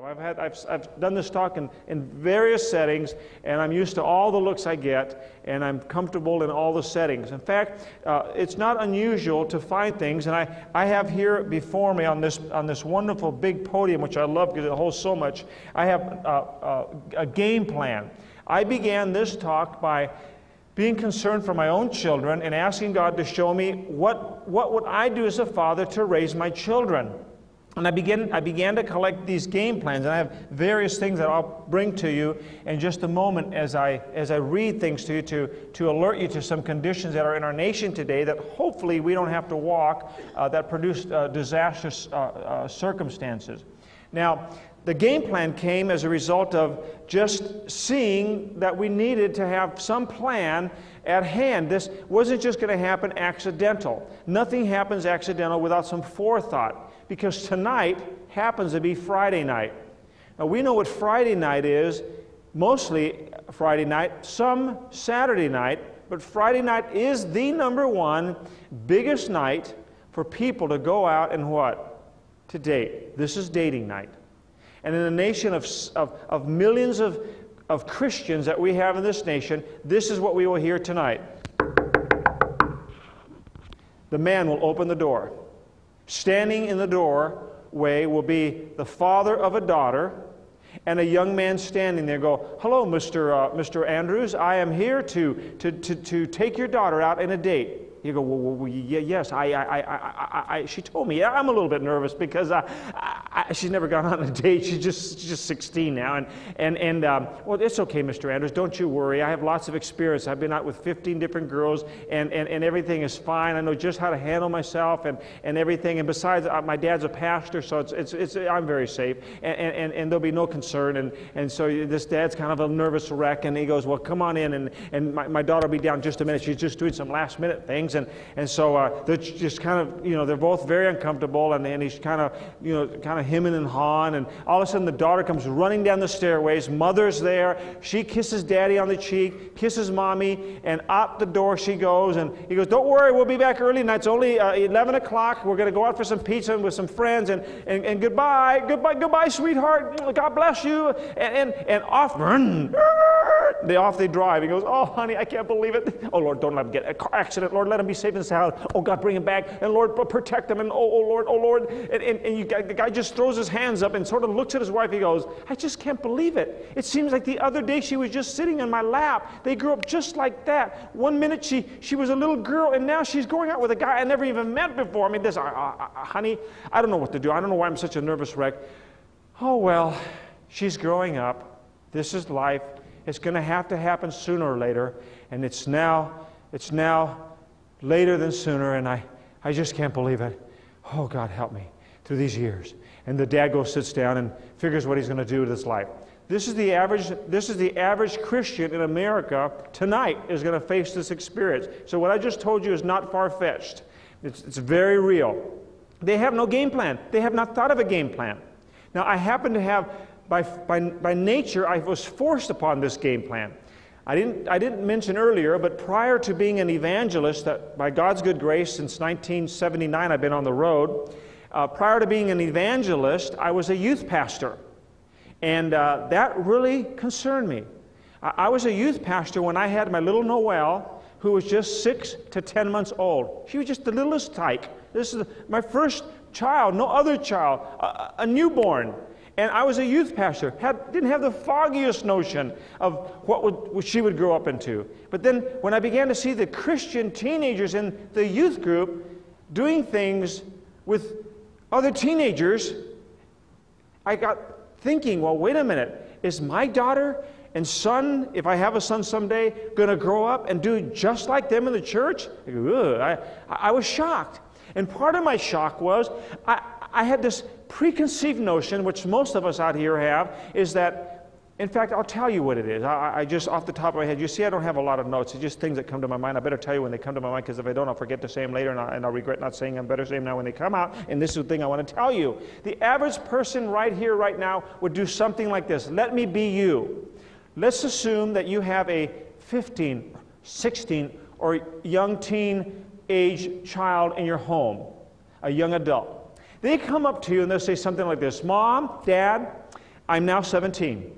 I've done this talk in various settings, and I'm used to all the looks I get, and I'm comfortable in all the settings. In fact, it's not unusual to find things, and I have here before me on this wonderful big podium, which I love because it holds so much, I have a game plan. I began this talk by being concerned for my own children and asking God to show me what would I do as a father to raise my children. And I began to collect these game plans, and I have various things that I'll bring to you in just a moment as I read things to you to alert you to some conditions that are in our nation today that hopefully we don't have to walk that produce disastrous circumstances. Now, the game plan came as a result of just seeing that we needed to have some plan at hand. This wasn't just going to happen accidental. Nothing happens accidental without some forethought, because tonight happens to be Friday night. Now, we know what Friday night is, mostly Friday night, some Saturday night, but Friday night is the #1 biggest night for people to go out and what? To date. This is dating night. And in a nation of millions of Christians that we have in this nation, this is what we will hear tonight. The man will open the door. Standing in the doorway will be the father of a daughter, and a young man standing there go, "Hello, Mr. Andrews, I am here to take your daughter out on a date." You go, well, yes, she told me. I'm a little bit nervous because she's never gone on a date. She's just 16 now. Well, it's okay, Mr. Andrews. Don't you worry. I have lots of experience. I've been out with 15 different girls, and everything is fine. I know just how to handle myself and everything. And besides, my dad's a pastor, so I'm very safe. And there'll be no concern. And so this dad's kind of a nervous wreck, and he goes, well, come on in, and my daughter will be down in just a minute. She's just doing some last-minute things. And so they're just kind of, they're both very uncomfortable, and he's kind of hemming and hawing, and all of a sudden the daughter comes running down the stairways. Mother's there. She kisses daddy on the cheek, kisses mommy, and out the door she goes, and he goes, don't worry, we'll be back early tonight. It's only 11 o'clock. We're going to go out for some pizza with some friends, and goodbye, sweetheart. God bless you. And off, off they drive. He goes, oh, honey, I can't believe it. Oh, Lord, don't let him get a car accident. Lord, let him be safe and sound. Oh, God, bring him back. And Lord, protect him. And oh, Lord. And the guy just throws his hands up and sort of looks at his wife. He goes, I just can't believe it. It seems like the other day she was just sitting in my lap. They grew up just like that. One minute she was a little girl, and now she's going out with a guy I never even met before. I mean, honey, I don't know what to do. I don't know why I'm such a nervous wreck. Oh, well, she's growing up. This is life. It's going to happen sooner or later. And it's now later than sooner, and I just can't believe it. Oh, God, help me through these years. And the dad goes, sits down, and figures what he's going to do with his life. This is the average Christian in America tonight is going to face this experience. So what I just told you is not far-fetched. It's very real. They have no game plan. They have not thought of a game plan. Now, I happen to have, by nature, I was forced upon this game plan. I didn't mention earlier, but prior to being an evangelist, that by God's good grace, since 1979 I've been on the road. Prior to being an evangelist, I was a youth pastor, and that really concerned me. I was a youth pastor when I had my little Noelle, who was just 6 to 10 months old. She was just the littlest tyke. This is my first child, no other child, a newborn. And I was a youth pastor, didn't have the foggiest notion of what she would grow up into. But then when I began to see the Christian teenagers in the youth group doing things with other teenagers, I got thinking, well, wait a minute, is my daughter and son, if I have a son someday, going to grow up and do just like them in the church? I was shocked. And part of my shock was I had this preconceived notion, which most of us out here have, is that, in fact, I'll tell you what it is. I just, off the top of my head, you see I don't have a lot of notes. It's just things that come to my mind. I better tell you when they come to my mind, because if I don't, I'll forget to say them later, and I'll regret not saying them. Better say them now when they come out, and this is the thing I want to tell you. The average person right here, right now, would do something like this. Let me be you. Let's assume that you have a 15, 16, or young teen age child in your home, a young adult. They come up to you and they'll say something like this, Mom, Dad, I'm now 17.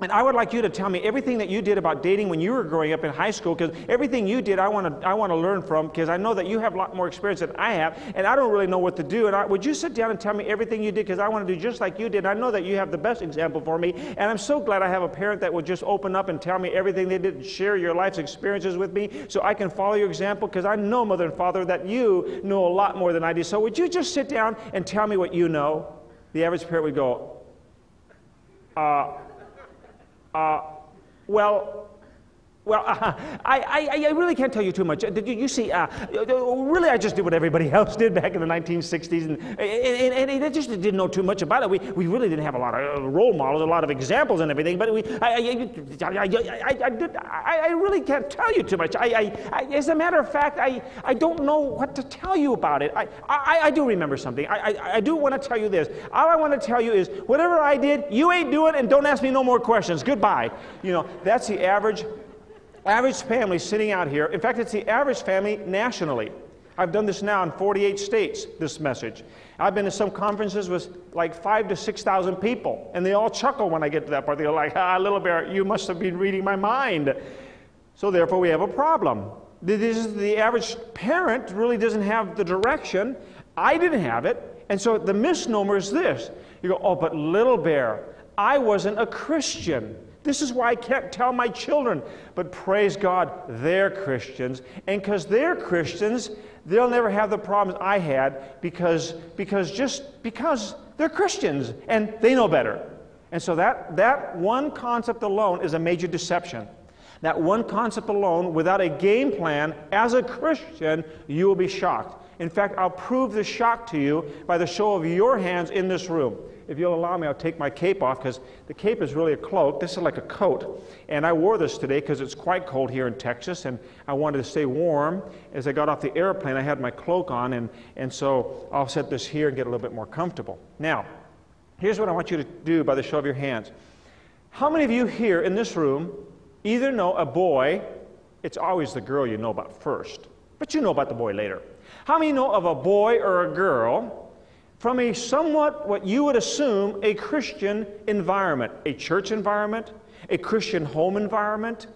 And I would like you to tell me everything that you did about dating when you were growing up in high school, because everything you did I want to learn from, because I know that you have a lot more experience than I have, and I don't really know what to do. And would you sit down and tell me everything you did, because I want to do just like you did. I know that you have the best example for me, and I'm so glad I have a parent that will just open up and tell me everything they did and share your life's experiences with me so I can follow your example, because I know, Mother and Father, that you know a lot more than I do. So would you just sit down and tell me what you know? The average parent would go, I really can't tell you too much. You see, really I just did what everybody else did back in the 1960s, and I just didn't know too much about it. We really didn't have a lot of role models, a lot of examples and everything, but I really can't tell you too much. As a matter of fact, I don't know what to tell you about it. I do remember something. I do want to tell you this. All I want to tell you is, whatever I did, you ain't doing, and don't ask me no more questions. Goodbye. You know, that's the average family sitting out here. In fact, it's the average family nationally. I've done this now in 48 states, this message. I've been to some conferences with like 5,000 to 6,000 people, and they all chuckle when I get to that part. They're like, little bear, you must have been reading my mind. So therefore, we have a problem. The average parent really doesn't have the direction. I didn't have it. And so the misnomer is this. You go, but little bear, I wasn't a Christian. This is why I can't tell my children. But praise God, they're Christians. And because they're Christians, they'll never have the problems I had because they're Christians and they know better. And so that one concept alone is a major deception. That one concept alone, without a game plan, as a Christian, you will be shocked. In fact, I'll prove the shock to you by the show of your hands in this room. If you'll allow me, I'll take my cape off, because the cape is really a cloak. This is like a coat. And I wore this today because it's quite cold here in Texas, and I wanted to stay warm. As I got off the airplane, I had my cloak on, and so I'll set this here and get a little bit more comfortable. Now, here's what I want you to do by the show of your hands. How many of you here in this room either know a boy, it's always the girl you know about first, but you know about the boy later. How many know of a boy or a girl from a somewhat, what you would assume, a Christian environment, a church environment, a Christian home environment?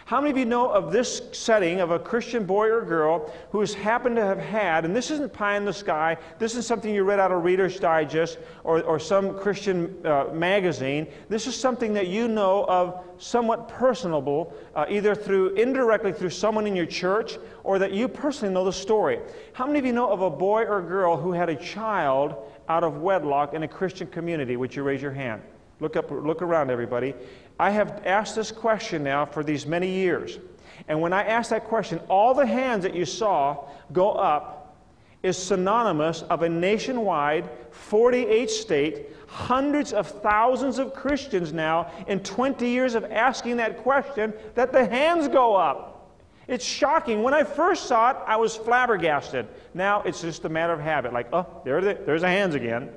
How many of you know of this setting of a Christian boy or girl who has happened to have had, and this isn't pie in the sky, this isn't something you read out of Reader's Digest or some Christian magazine, this is something that you know of somewhat personable, either indirectly through someone in your church, or that you personally know the story. How many of you know of a boy or girl who had a child out of wedlock in a Christian community? Would you raise your hand? Look around, everybody. I have asked this question now for these many years. And when I asked that question, all the hands that you saw go up is synonymous of a nationwide, 48-state, hundreds of thousands of Christians now in 20 years of asking that question, that the hands go up. It's shocking. When I first saw it, I was flabbergasted. Now it's just a matter of habit. Like, there's the hands again.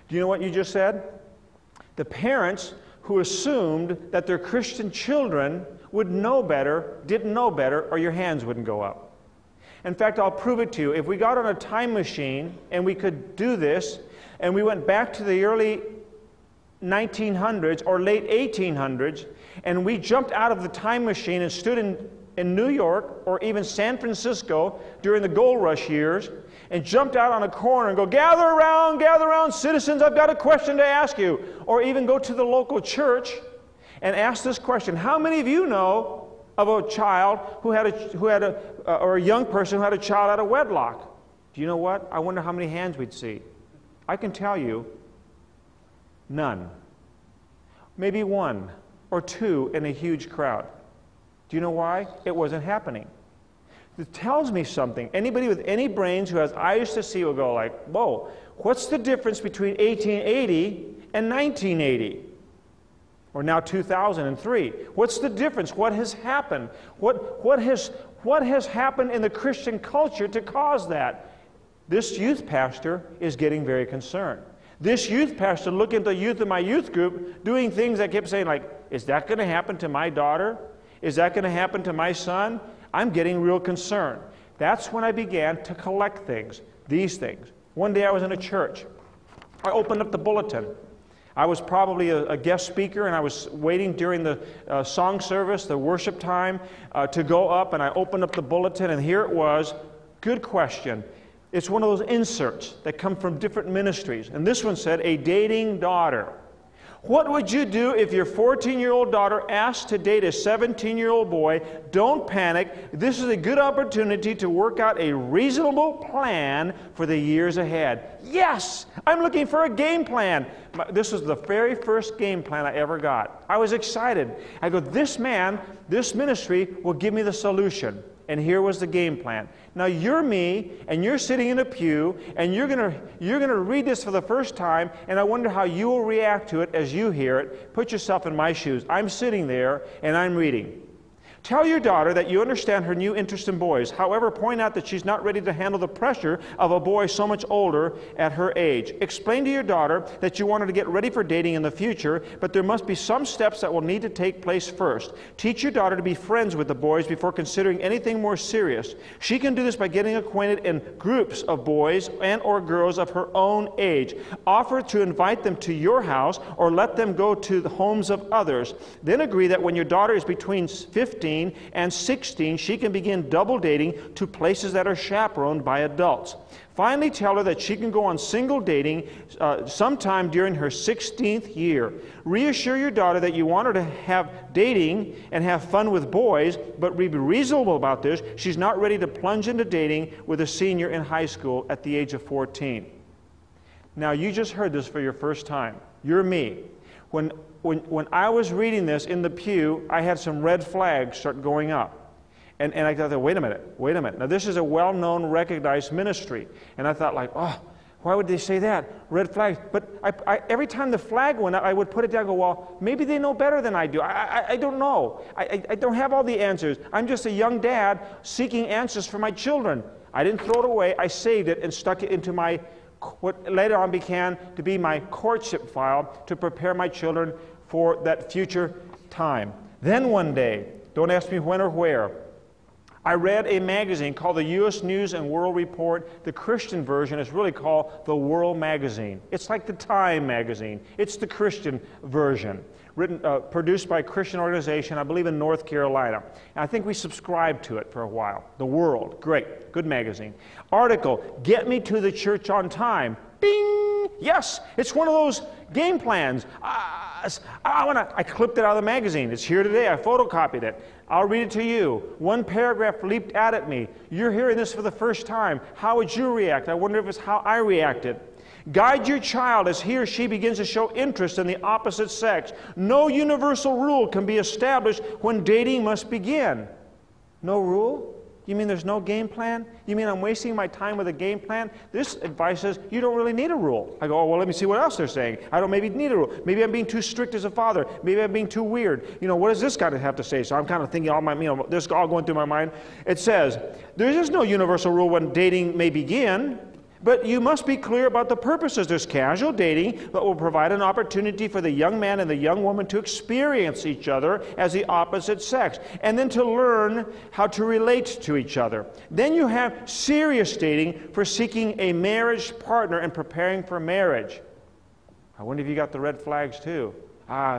Do you know what you just said? The parents who assumed that their Christian children would know better, didn't know better, or your hands wouldn't go up. In fact, I'll prove it to you. If we got on a time machine and we could do this, and we went back to the early 1900s or late 1800s, and we jumped out of the time machine and stood in New York or even San Francisco during the gold rush years, and jumped out on a corner and go, gather around, citizens, I've got a question to ask you. Or even go to the local church and ask this question. How many of you know of a child or a young person who had a child out of wedlock? Do you know what? I wonder how many hands we'd see. I can tell you, none. Maybe one or two in a huge crowd. Do you know why? It wasn't happening. It tells me something. Anybody with any brains who has eyes to see will go like, whoa, what's the difference between 1880 and 1980? Or now 2003? What's the difference? What has happened? What has happened in the Christian culture to cause that? This youth pastor is getting very concerned. This youth pastor looked at the youth in my youth group doing things that kept saying like, is that going to happen to my daughter? Is that going to happen to my son? I'm getting real concerned. That's when I began to collect things, these things. One day I was in a church. I opened up the bulletin. I was probably a guest speaker, and I was waiting during the song service, the worship time, to go up, and I opened up the bulletin, and here it was. Good question. It's one of those inserts that come from different ministries, and this one said, a dating daughter. What would you do if your 14-year-old daughter asked to date a 17-year-old boy? Don't panic. This is a good opportunity to work out a reasonable plan for the years ahead. Yes! I'm looking for a game plan. This was the very first game plan I ever got. I was excited. I go, this man, this ministry will give me the solution. And here was the game plan. Now you're me, and you're sitting in a pew, and you're gonna read this for the first time, and I wonder how you will react to it as you hear it. Put yourself in my shoes. I'm sitting there, and I'm reading. Tell your daughter that you understand her new interest in boys. However, point out that she's not ready to handle the pressure of a boy so much older at her age. Explain to your daughter that you want her to get ready for dating in the future, but there must be some steps that will need to take place first. Teach your daughter to be friends with the boys before considering anything more serious. She can do this by getting acquainted in groups of boys and or girls of her own age. Offer to invite them to your house or let them go to the homes of others. Then agree that when your daughter is between 15 and 16, she can begin double dating to places that are chaperoned by adults. Finally, tell her that she can go on single dating sometime during her 16th year. Reassure your daughter that you want her to have dating and have fun with boys, but be reasonable about this. She's not ready to plunge into dating with a senior in high school at the age of 14. Now, you just heard this for your first time. You're me. When I was reading this in the pew, I had some red flags start going up. And I thought, wait a minute. Now, this is a well-known, recognized ministry. And I thought, like, oh, why would they say that? Red flags. But every time the flag went up, I would put it down and go, well, maybe they know better than I do. I don't know. I don't have all the answers. I'm just a young dad seeking answers for my children. I didn't throw it away. I saved it and stuck it into my what later on began to be my courtship file to prepare my children for that future time. Then one day, don't ask me when or where, I read a magazine called the U.S. News and World Report. The Christian version is really called the World Magazine. It's like the Time magazine. It's the Christian version, produced by a Christian organization, I believe in North Carolina. And I think we subscribed to it for a while. The World, great, good magazine. Article, get me to the church on time. Bing! Yes, it's one of those game plans. I clipped it out of the magazine. It's here today. I photocopied it. I'll read it to you. One paragraph leaped out at me. You're hearing this for the first time. How would you react? I wonder if it's how I reacted. Guide your child as he or she begins to show interest in the opposite sex. No universal rule can be established when dating must begin. No rule? You mean there's no game plan? You mean I'm wasting my time with a game plan? This advice says you don't really need a rule. I go, oh, well, let me see what else they're saying. I don't maybe need a rule. Maybe I'm being too strict as a father. Maybe I'm being too weird. You know, what does this guy have to say? So I'm kind of thinking, this is all going through my mind. It says, there is no universal rule when dating may begin. But you must be clear about the purposes. There's casual dating that will provide an opportunity for the young man and the young woman to experience each other as the opposite sex, and then to learn how to relate to each other. Then you have serious dating for seeking a marriage partner and preparing for marriage. I wonder if you got the red flags too.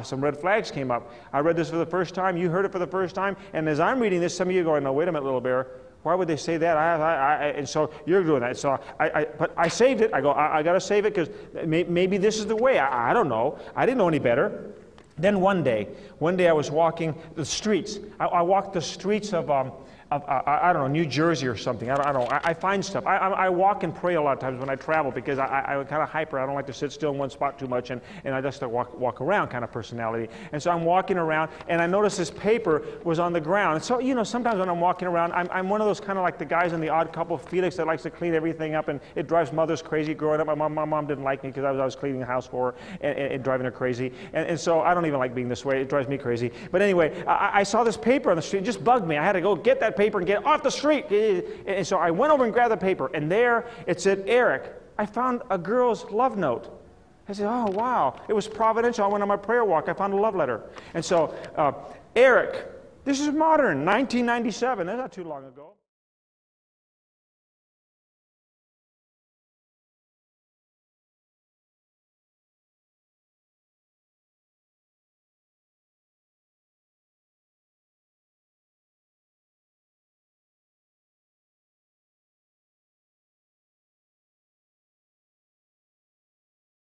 Some red flags came up. I read this for the first time. You heard it for the first time. And as I'm reading this, some of you are going, no, wait a minute, little bear. Why would they say that? And so you're doing that. So but I saved it. I go, I got to save it because maybe this is the way. I don't know. I didn't know any better. Then one day I was walking the streets. I walked the streets of I don't know, New Jersey or something. I don't know. I find stuff. I walk and pray a lot of times when I travel because I'm kind of hyper. I don't like to sit still in one spot too much, and I just walk around kind of personality. And so I'm walking around, and I noticed this paper was on the ground. And so, you know, sometimes when I'm walking around, I'm one of those kind of like the guys in The Odd Couple, Felix, that likes to clean everything up, and it drives mothers crazy growing up. My mom didn't like me because I was cleaning the house for her and driving her crazy. And so I don't even like being this way. It drives me crazy. But anyway, I saw this paper on the street. It just bugged me. I had to go get that paper and get off the street. And so I went over and grabbed the paper, and there it said, Eric, I found a girl's love note. I said, oh, wow. It was providential. I went on my prayer walk. I found a love letter. And so, Eric, this is modern, 1997. That's not too long ago.